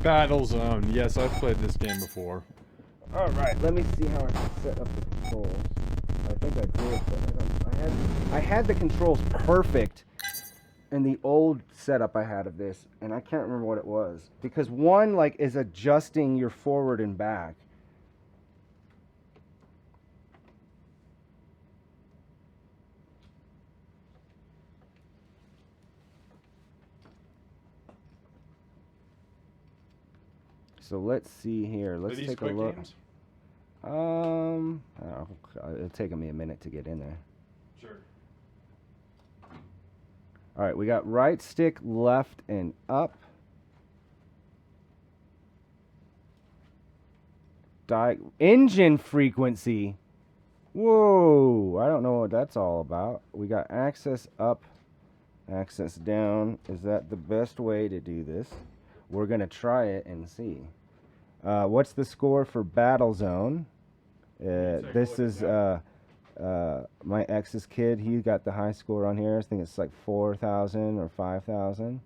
Battlezone. Yes, I've played this game before. All right, let me see how I can set up the controls. I think I did, but I had the controls perfect in the old setup I had of this, and I can't remember what it was because one like is adjusting your forward and back. So let's see here. Let's take a look. Games? Oh, it'll take me a minute to get in there. Sure. All right, we got right stick, left, and up. Engine frequency. Whoa, I don't know what that's all about. We got access up, access down. Is that the best way to do this? We're going to try it and see. What's the score for Battlezone? This is my ex's kid. He got the high score on here. I think it's like 4,000 or 5,000.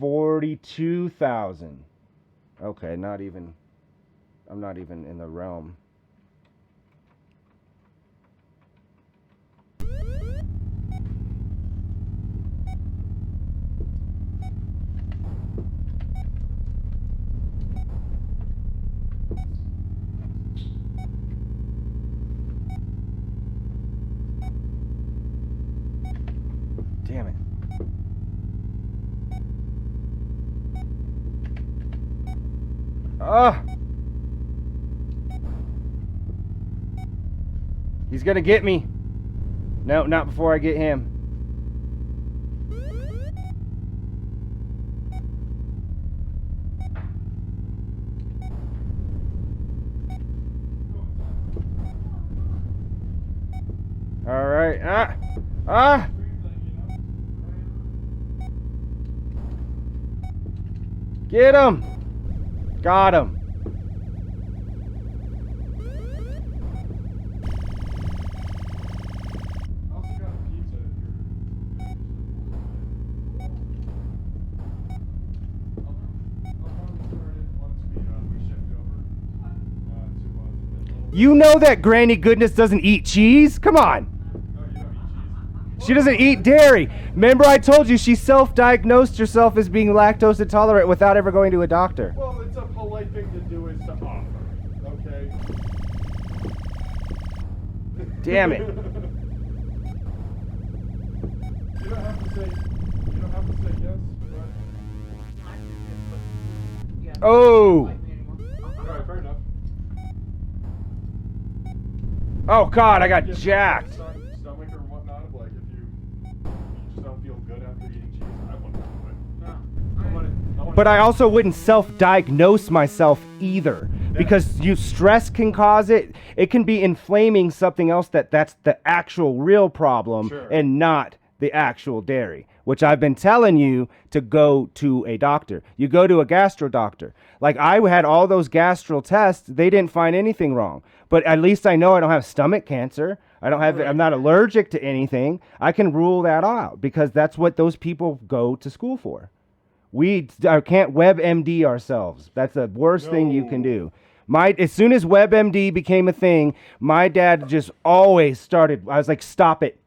$42,000. Okay, not even. I'm not even in the realm. Damn it. Ah! He's gonna get me. No, not before I get him. All right. Ah! Ah! Get him! Got him. You know that Granny Goodness doesn't eat cheese? Come on. She doesn't eat dairy. Remember I told you she self-diagnosed herself as being lactose intolerant without ever going to a doctor. Well, it's a polite thing to do is to offer, okay? Damn it. You don't have to say yes, but... Oh. Alright, fair enough. Oh God, I got jacked. Stomach or whatnot, like if you just don't feel good after eating cheese, I wouldn't do it. But I also wouldn't self-diagnose myself either, because stress can cause it. It can be inflaming something else that's the actual real problem, Sure. And not the actual dairy, which I've been telling you to go to a doctor. You go to a gastro doctor. Like I had all those gastral tests, they didn't find anything wrong. But at least I know I don't have stomach cancer. I'm not allergic to anything. I can rule that out because that's what those people go to school for. We can't WebMD ourselves. That's the worst thing you can do. As soon as WebMD became a thing, my dad just always started. I was like, stop it.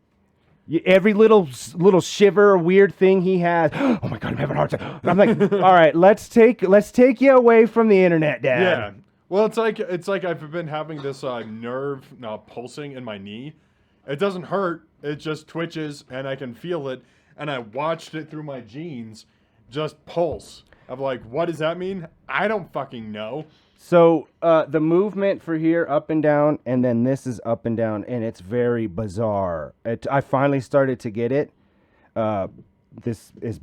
Every little shiver or weird thing he has. Oh my God, I'm having a heart attack. I'm like, all right, let's take you away from the internet, Dad. Yeah. Well, it's like I've been having this nerve pulsing in my knee. It doesn't hurt. It just twitches, and I can feel it. And I watched it through my jeans just pulse. I'm like, what does that mean? I don't fucking know. So the movement for here, up and down, and then this is up and down, and it's very bizarre. I finally started to get it. This is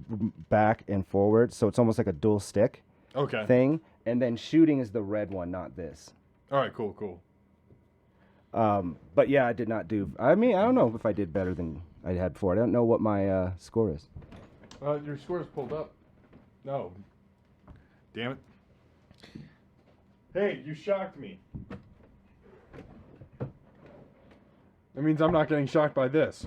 back and forward, so it's almost like a dual stick thing. And then shooting is the red one, not this. All right, cool. But yeah, I did not do. I mean, I don't know if I did better than I had before. I don't know what my score is. Your score is pulled up. No. Damn it. Hey, you shocked me. That means I'm not getting shocked by this.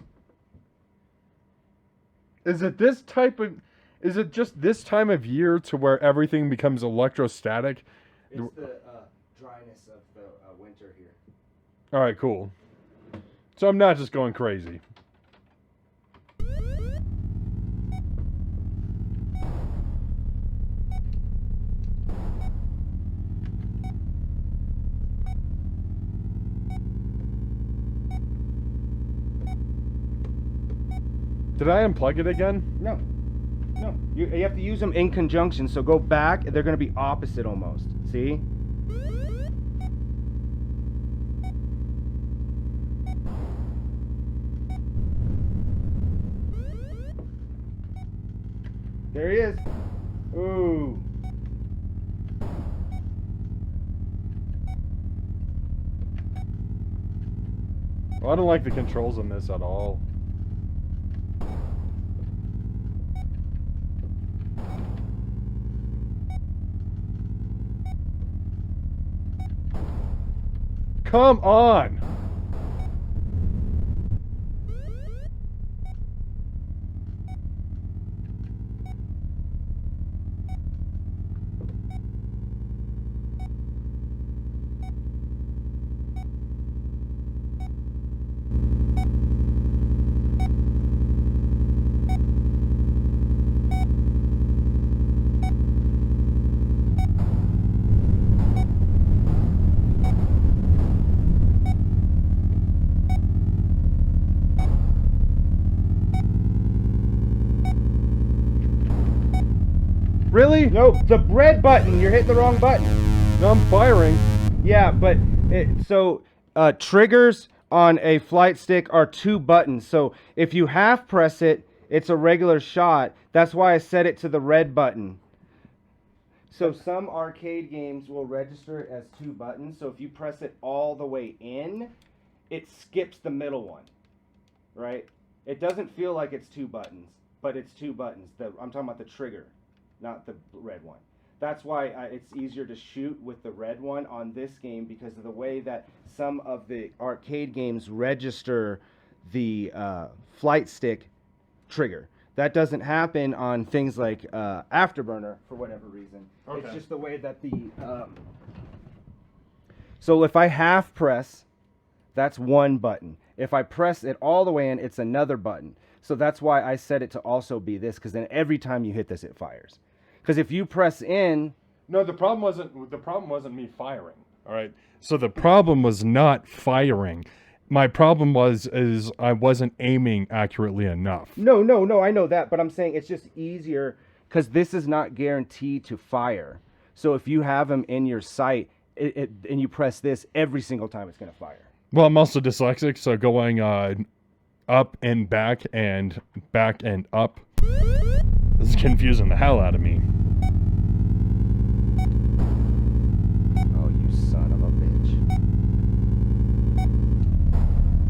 Is it this type of? Is it just this time of year to where everything becomes electrostatic? It's the dryness of the winter here. All right, cool. So I'm not just going crazy. Did I unplug it again? No. No. You have to use them in conjunction. So go back. They're going to be opposite almost. See? There he is. Ooh. Well, I don't like the controls on this at all. Come on! Really? No, the red button. You're hitting the wrong button. No, I'm firing. Yeah, but triggers on a flight stick are 2 buttons. So if you half press it, it's a regular shot. That's why I set it to the red button. So some arcade games will register it as 2 buttons. So if you press it all the way in, it skips the middle one, right? It doesn't feel like it's 2 buttons, but it's 2 buttons. I'm talking about the trigger, not the red one. That's why it's easier to shoot with the red one on this game, because of the way that some of the arcade games register the flight stick trigger. That doesn't happen on things like Afterburner for whatever reason. Okay. It's just the way that the... So if I half press, that's 1 button. If I press it all the way in, it's another button. So that's why I set it to also be this, because then every time you hit this, it fires. Because if you press in... No, the problem wasn't me firing. All right. So the problem was not firing. My problem is I wasn't aiming accurately enough. No, I know that, but I'm saying it's just easier because this is not guaranteed to fire. So if you have them in your sight and you press this, every single time it's going to fire. Well, I'm also dyslexic, so going up and back and up is confusing the hell out of me. Oh, you son of a bitch.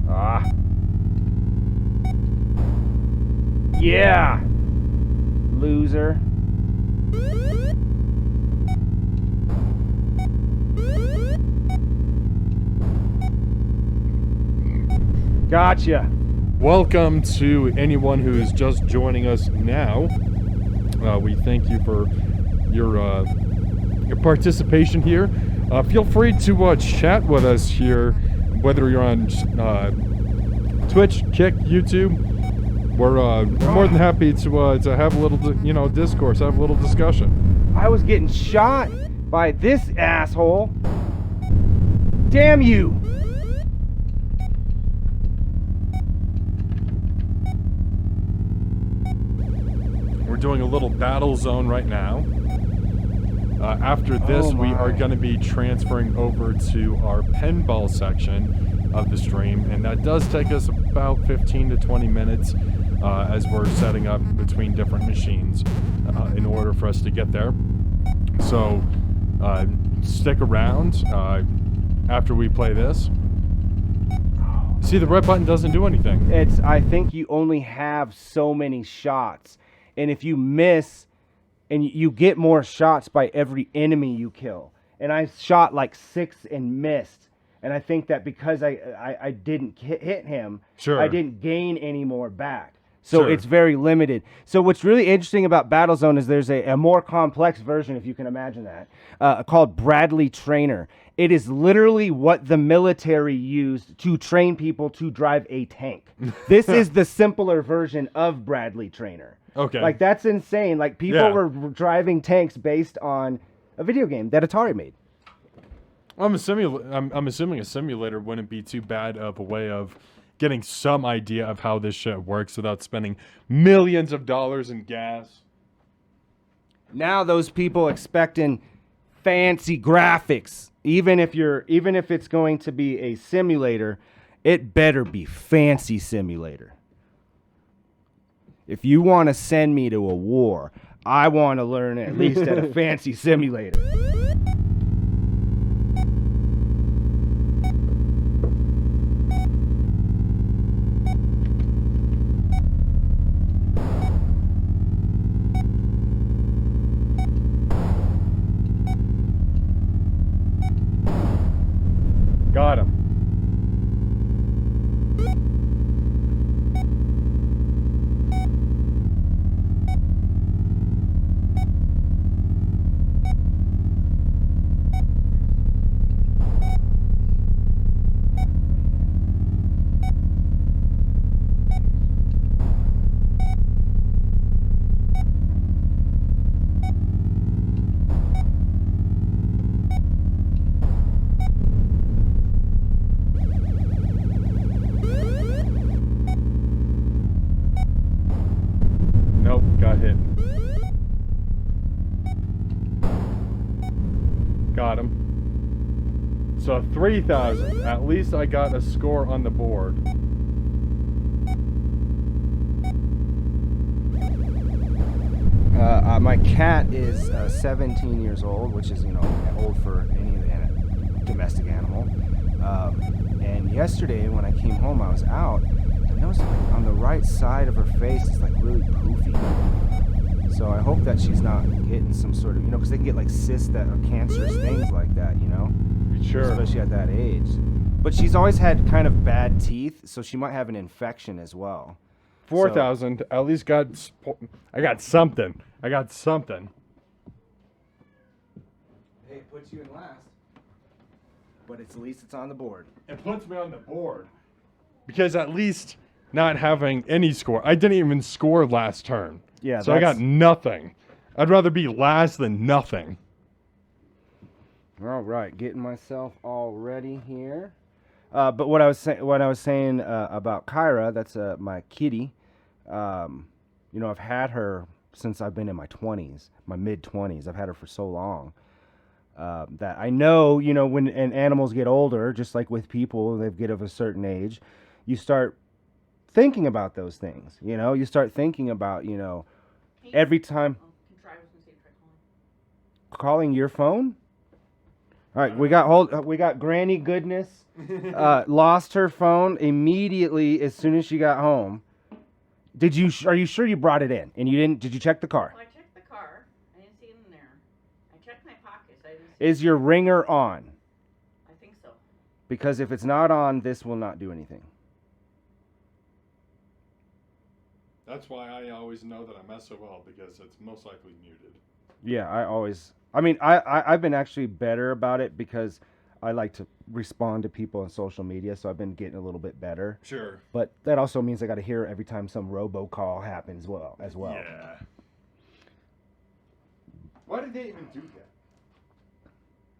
Ah. Yeah. Loser. Gotcha. Welcome to anyone who's just joining us now. We thank you for your participation here. Feel free to chat with us here, whether you're on Twitch, Kick, YouTube. We're more than happy to have a little, discourse, have a little discussion. I was getting shot by this asshole. Damn you! We're doing a little Battlezone right now. After this, we are going to be transferring over to our pinball section of the stream, and that does take us about 15 to 20 minutes as we're setting up between different machines in order for us to get there. So stick around after we play this. See, the red button doesn't do anything. I think you only have so many shots, and if you miss, and you get more shots by every enemy you kill. And I shot like 6 and missed. And I think that because I didn't hit him, sure, I didn't gain any more back. So Sure. it's very limited. So what's really interesting about Battlezone is there's a more complex version, if you can imagine that, called Bradley Trainer. It is literally what the military used to train people to drive a tank. This is the simpler version of Bradley Trainer. Okay. Like, that's insane. Like, people were driving tanks based on a video game that Atari made. I'm assuming a simulator wouldn't be too bad of a way of getting some idea of how this shit works without spending millions of dollars in gas. Now those people expecting fancy graphics, even if it's going to be a simulator, it better be fancy simulator. If you want to send me to a war, I want to learn at least at a fancy simulator. Got him. Nope, got hit. Got him. So 3,000. At least I got a score on the board. My cat is 17 years old, which is, old for any domestic animal. And yesterday when I came home, I was out. I noticed on the right side of her face is like really poofy. So I hope that she's not getting some sort of, because they can get like cysts that are cancerous things like that, Sure. especially at that age. But she's always had kind of bad teeth, so she might have an infection as well. 4,000. At least I got something. I got something. Hey, it puts you in last. But at least it's on the board. It puts me on the board. Because at least not having any score. I didn't even score last turn. Yeah, so I got nothing. I'd rather be last than nothing. All right, getting myself all ready here. But what I was saying about Kyra, that's my kitty. I've had her since I've been in my 20s, my mid-20s. I've had her for so long that I know, when animals get older, just like with people, they get of a certain age, you start thinking about those things. You start thinking about, every time. Calling your phone? All right, we got Granny Goodness. Lost her phone immediately as soon as she got home. Are you sure you brought it in? And you didn't? Did you check the car? Well, I checked the car. I didn't see it in there. I checked my pockets. I didn't see Is your ringer on? I think so. Because if it's not on, this will not do anything. That's why I always know that I mess so well, because it's most likely muted. Yeah, I've been actually better about it because I like to respond to people on social media, so I've been getting a little bit better. Sure. But that also means I got to hear every time some robocall happens as well. Yeah. Why did they even do that?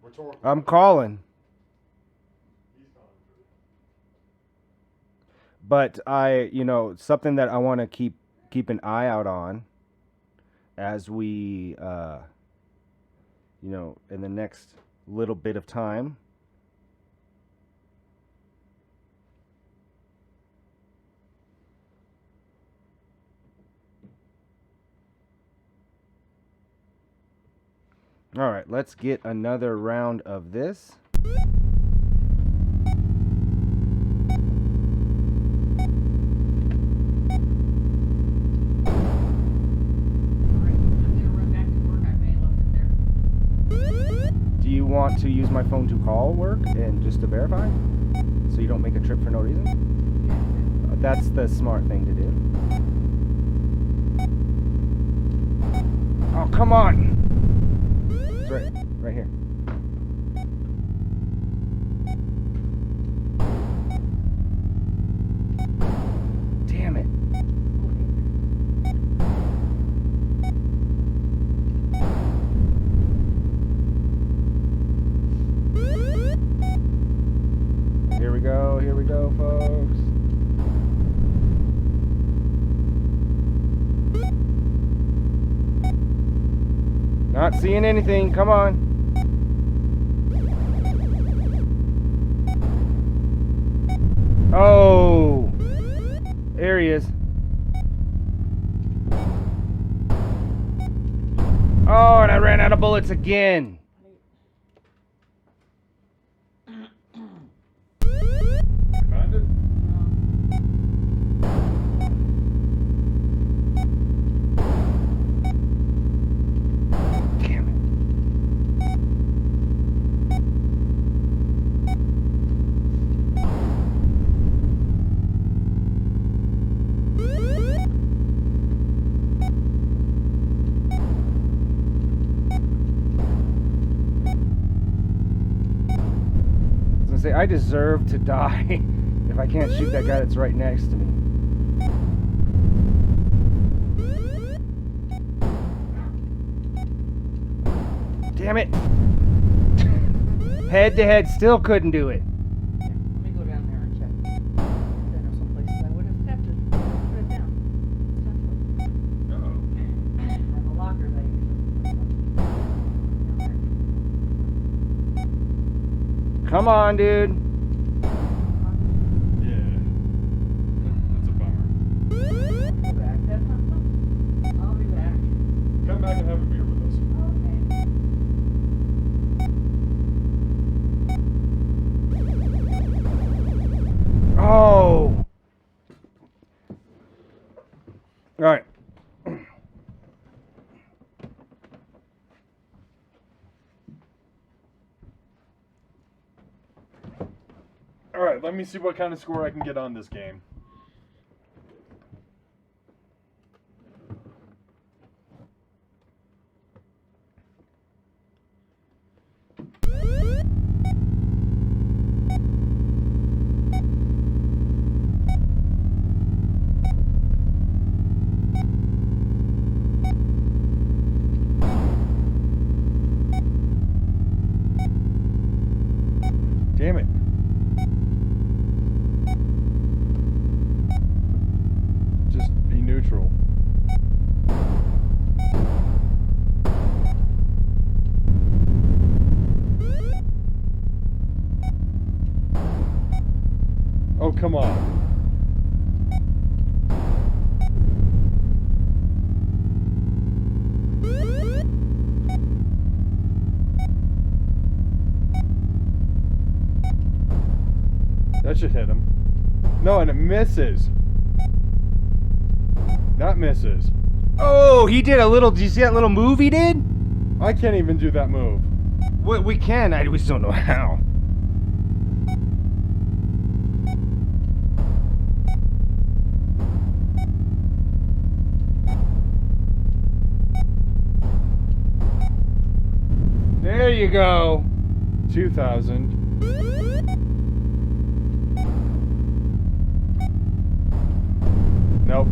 Rhetorical. I'm calling. But something that I want to keep an eye out on as we, in the next little bit of time. All right, let's get another round of this. Do you want to use my phone to call work and just to verify? So you don't make a trip for no reason? That's the smart thing to do. come on. It's right here. Damn it. Here we go, folks. Not seeing anything, come on. Oh, there he is. Oh, and I ran out of bullets again. Found it? Damn it. I deserve to die if I can't shoot that guy that's right next to me. Damn it! Head to head, still couldn't do it. Let me go down there and check. There are some places I would have had to put it down. Uh-oh. I have a locker that I usually Come on, dude. Yeah. That's a bummer. I'll go back. That's not fun. I'll be back. Come back and have a beer with us. Okay. Oh! Alright. Alright, let me see what kind of score I can get on this game. Damn it. Just be neutral. Oh, come on. That should hit him. No, and it misses. Not misses. Oh, he did a little. Did you see that little move he did? I can't even do that move. We can. We just don't know how. There you go. 2,000. Nope.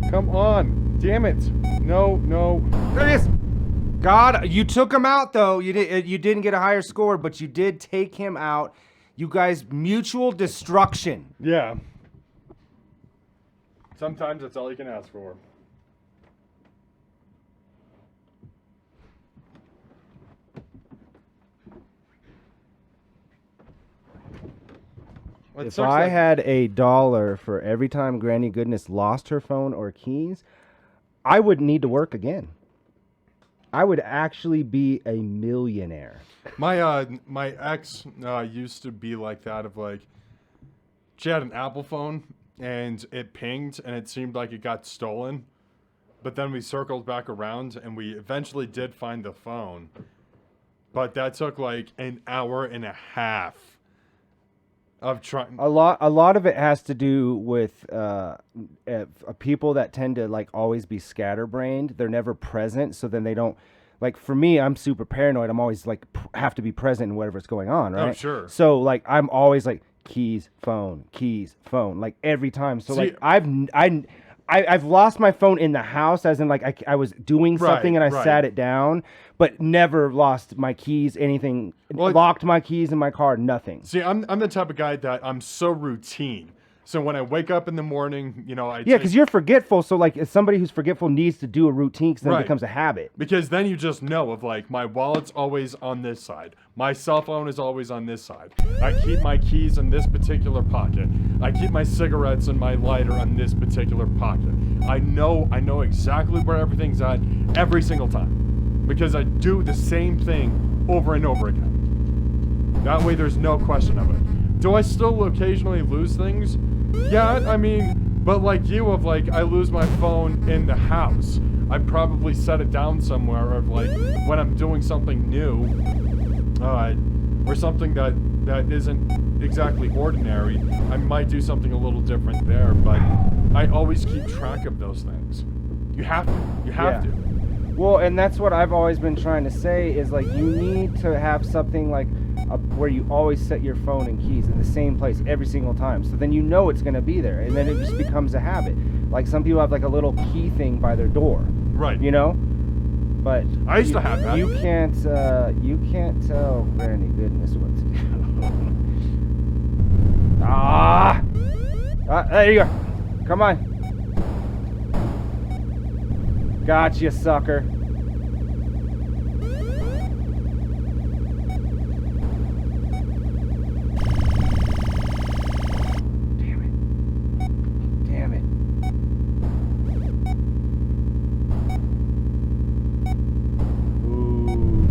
Come on. Damn it. No, no. There it is. God, you took him out though. You didn't get a higher score, but you did take him out. You guys, mutual destruction. Yeah. Sometimes that's all you can ask for. It If sucks I that- had $1 for every time Granny Goodness lost her phone or keys, I wouldn't need to work again. I would actually be a millionaire. My ex used to be like that of like, she had an Apple phone and it pinged and it seemed like it got stolen. But then we circled back around and we eventually did find the phone. But that took like an hour and a half of trying. A lot of it has to do with people that tend to like always be scatterbrained. They're never present, so then they don't. Like for me, I'm super paranoid. I'm always like have to be present in whatever's going on, right? Oh, sure. So like I'm always like keys, phone, like every time. So See, like I've lost my phone in the house, as in like I was doing something and I sat it down, but never lost my keys, anything, locked my keys in my car, nothing. See, I'm the type of guy that I'm so routine. So when I wake up in the morning, you know, because you're forgetful. So like, if somebody who's forgetful needs to do a routine, because then it becomes a habit. Because then you just know of like, my wallet's always on this side. My cell phone is always on this side. I keep my keys in this particular pocket. I keep my cigarettes and my lighter on this particular pocket. I know exactly where everything's at every single time. Because I do the same thing over and over again. That way there's no question of it. Do I still occasionally lose things? Yeah, I mean, but like you of like, I lose my phone in the house. I probably set it down somewhere, or like when I'm doing something new, or something that isn't exactly ordinary, I might do something a little different there, but I always keep track of those things. You have to. Well, and that's what I've always been trying to say is like, you need to have something like where you always set your phone and keys in the same place every single time. So then you know it's going to be there, and then it just becomes a habit. Like some people have like a little key thing by their door. Right. You know? But I used to have that. You can't tell Granny goodness what to do. There you go. Come on. Gotcha, sucker. Damn it. Ooh,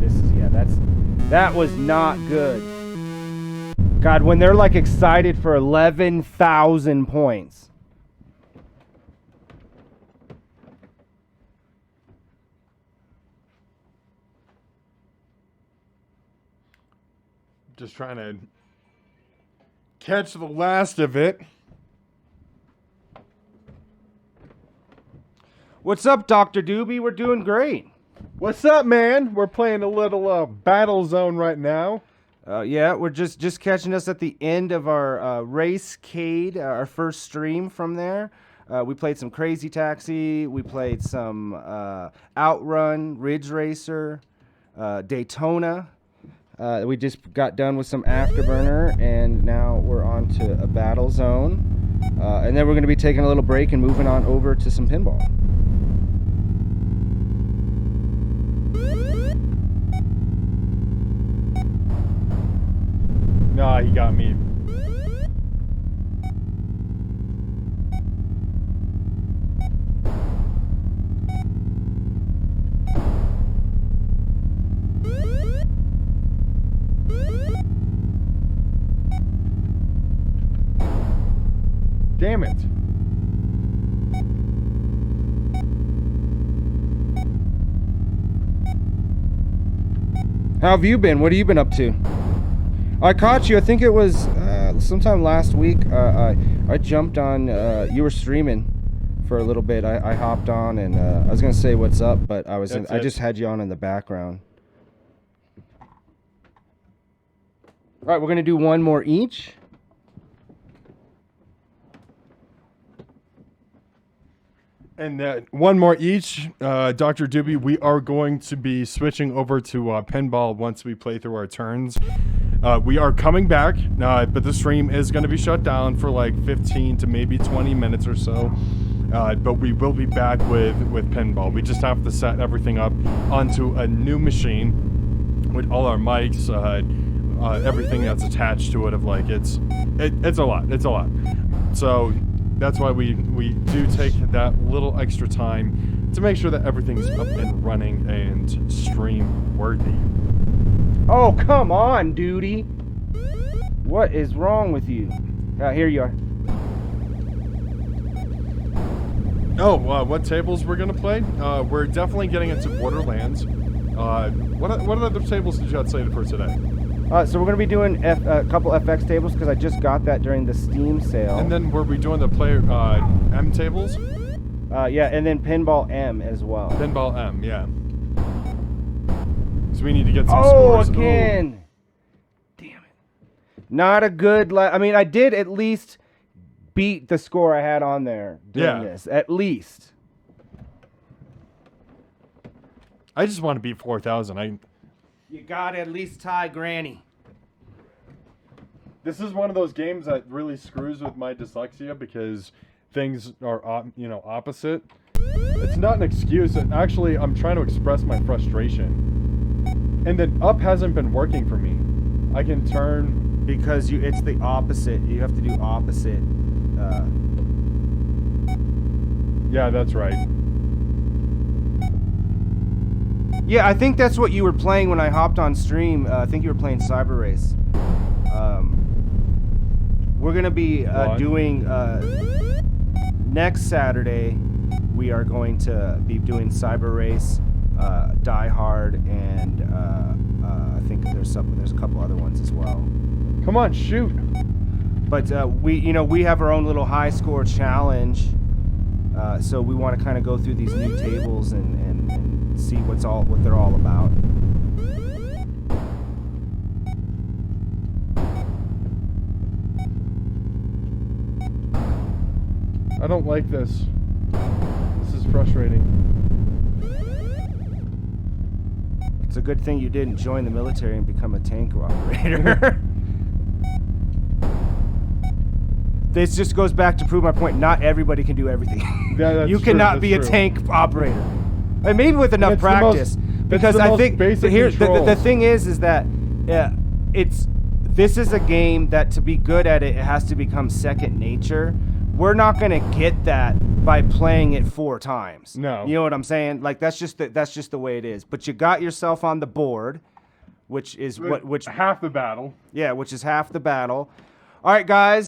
that was not good. God, when they're like excited for 11,000 points. Just trying to catch the last of it. What's up, Dr. Doobie? We're doing great. What's up, man? We're playing a little Battlezone right now. Yeah, we're just catching us at the end of our Racecade, our first stream from there. We played some Crazy Taxi. We played some Outrun, Ridge Racer, Daytona. We just got done with some Afterburner, and now we're on to a Battlezone. And then we're going to be taking a little break and moving on over to some pinball. Nah, he got me. Damn it. How have you been? What have you been up to? I caught you. I think it was sometime last week. I jumped on. You were streaming for a little bit. I hopped on and I was gonna say what's up, but I just had you on in the background. All right, we're gonna do one more each. And one more each, Dr. Doobie, we are going to be switching over to pinball once we play through our turns. We are coming back, but the stream is going to be shut down for like 15 to maybe 20 minutes or so. But we will be back with pinball. We just have to set everything up onto a new machine with all our mics, everything that's attached to it. Of like it's a lot. So that's why we do take that little extra time to make sure that everything's up and running and stream worthy. Oh, come on, duty. What is wrong with you? Here you are. Oh, what tables we're gonna play? We're definitely getting into Borderlands. What other tables did you have slated for today? So we're gonna be doing a couple FX tables because I just got that during the Steam sale. And then were we doing the player M tables? Yeah, and then Pinball M as well. Pinball M, yeah. So we need to get some Oh, scores. again! Damn it. Not a good... I mean, I did at least beat the score I had on there doing this. At least. I just want to beat 4,000. You gotta at least tie Granny. This is one of those games that really screws with my dyslexia because things are, opposite. It's not an excuse. Actually, I'm trying to express my frustration. And then up hasn't been working for me. I can turn... Because it's the opposite. You have to do opposite. Yeah, that's right. Yeah, I think that's what you were playing when I hopped on stream. I think you were playing Cyber Race. We're going to be doing... next Saturday, we are going to be doing Cyber Race, Die Hard, and I think there's a couple other ones as well. Come on, shoot. But we have our own little high score challenge, so we want to kind of go through these new tables and see what they're all about. I don't like this. This is frustrating. It's a good thing you didn't join the military and become a tank operator. This just goes back to prove my point. Not everybody can do everything. Yeah, that's you true, cannot that's be a true. tank operator. And maybe with enough It's the practice. Because the I most think basic here the controls. thing is that this is a game that to be good at it has to become second nature. We're not gonna get that by playing it 4 times. No. You know what I'm saying? Like that's just the way it is. But you got yourself on the board, which is half the battle. which is half the battle. All right, guys.